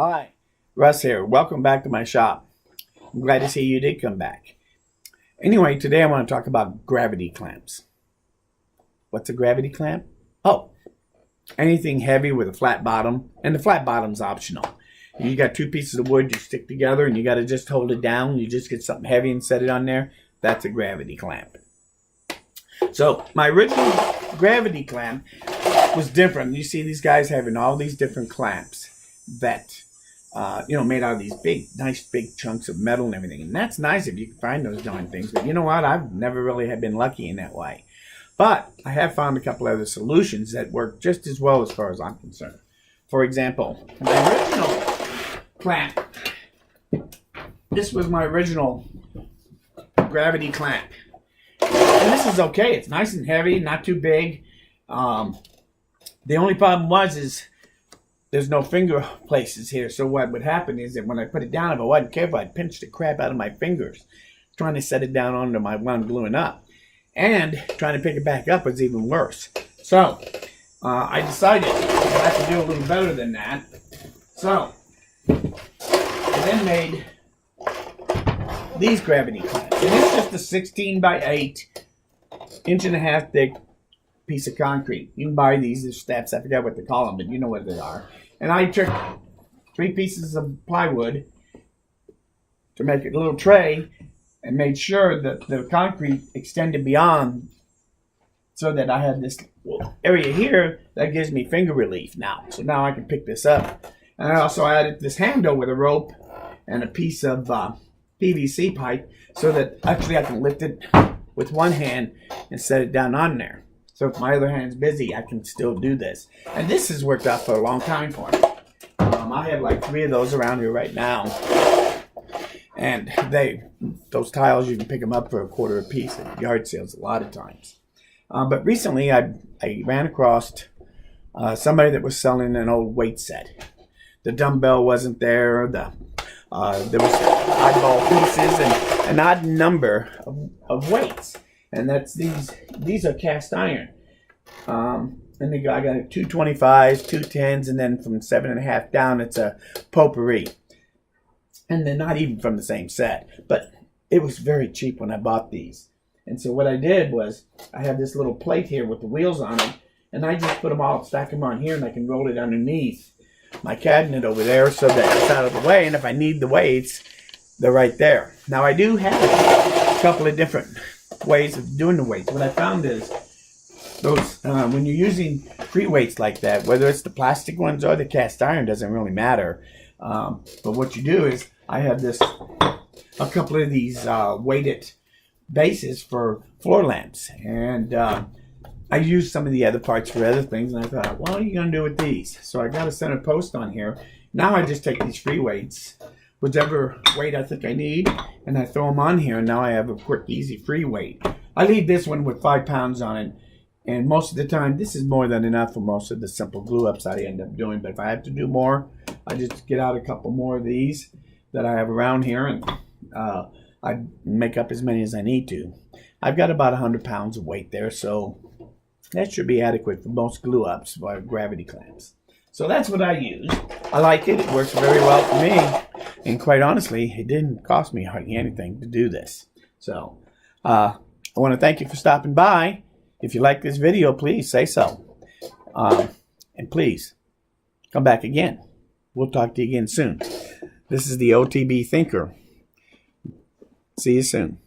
Hi, Russ here. Welcome back to my shop. I'm glad to see you did come back. Anyway, today I want to talk about gravity clamps. What's a gravity clamp? Oh, anything heavy with a flat bottom, and the flat bottom's optional. You got two pieces of wood you stick together and you got to just hold it down. You just get something heavy and set it on there. That's a gravity clamp. So my original gravity clamp was different. You see these guys having all these different clamps that made out of these nice big chunks of metal and everything. And that's nice if you can find those darn things. But you know what? I've never really have been lucky in that way. But I have found a couple other solutions that work just as well as far as I'm concerned. For example, my original clamp. This was my original gravity clamp. And this is okay. It's nice and heavy, not too big. The only problem is there's no finger places here. So what would happen is that when I put it down, if I wasn't careful, I'd pinch the crap out of my fingers trying to set it down onto my one gluing up. And trying to pick it back up was even worse. So I decided I have to do a little better than that. So I then made these gravity clamps. And it's just a 16 by 8 1.5 thick piece of concrete. You can buy these as steps. I forget what they call them, but you know what they are. And I took 3 pieces of plywood to make a little tray and made sure that the concrete extended beyond so that I had this area here that gives me finger relief now. So now I can pick this up. And I also added this handle with a rope and a piece of PVC pipe so that actually I can lift it with one hand and set it down on there. So if my other hand's busy, I can still do this. And this has worked out for a long time for me. I have like 3 of those around here right now. And those tiles, you can pick them up for $0.25 a piece at yard sales a lot of times. But recently I ran across somebody that was selling an old weight set. The dumbbell wasn't there. There was oddball pieces and an odd number of weights. And that's these are cast iron. And I got 2 25s, 2 10s, and then from 7.5 down, it's a potpourri. And they're not even from the same set. But it was very cheap when I bought these. And so what I did was, I have this little plate here with the wheels on it, and I just put them all, stack them on here, and I can roll it underneath my cabinet over there so that it's out of the way. And if I need the weights, they're right there. Now I do have a couple of different ways of doing the weights. What I found is those when you're using free weights like that, whether it's the plastic ones or the cast iron, doesn't really matter. But what you do is I have a couple of these weighted bases for floor lamps, and I used some of the other parts for other things, and I thought, what are you going to do with these? So I got a center post on here. Now I just take these free weights, whichever weight I think I need, and I throw them on here, and now I have a quick, easy free weight. I leave this one with 5 pounds on it, and most of the time, this is more than enough for most of the simple glue-ups I end up doing. But if I have to do more, I just get out a couple more of these that I have around here, and I make up as many as I need to. I've got about 100 pounds of weight there, so that should be adequate for most glue-ups or gravity clamps. So that's what I use. I like it. It works very well for me. And quite honestly, it didn't cost me hardly anything to do this. So I want to thank you for stopping by. If you like this video, please say so. And please, come back again. We'll talk to you again soon. This is the OTB Thinker. See you soon.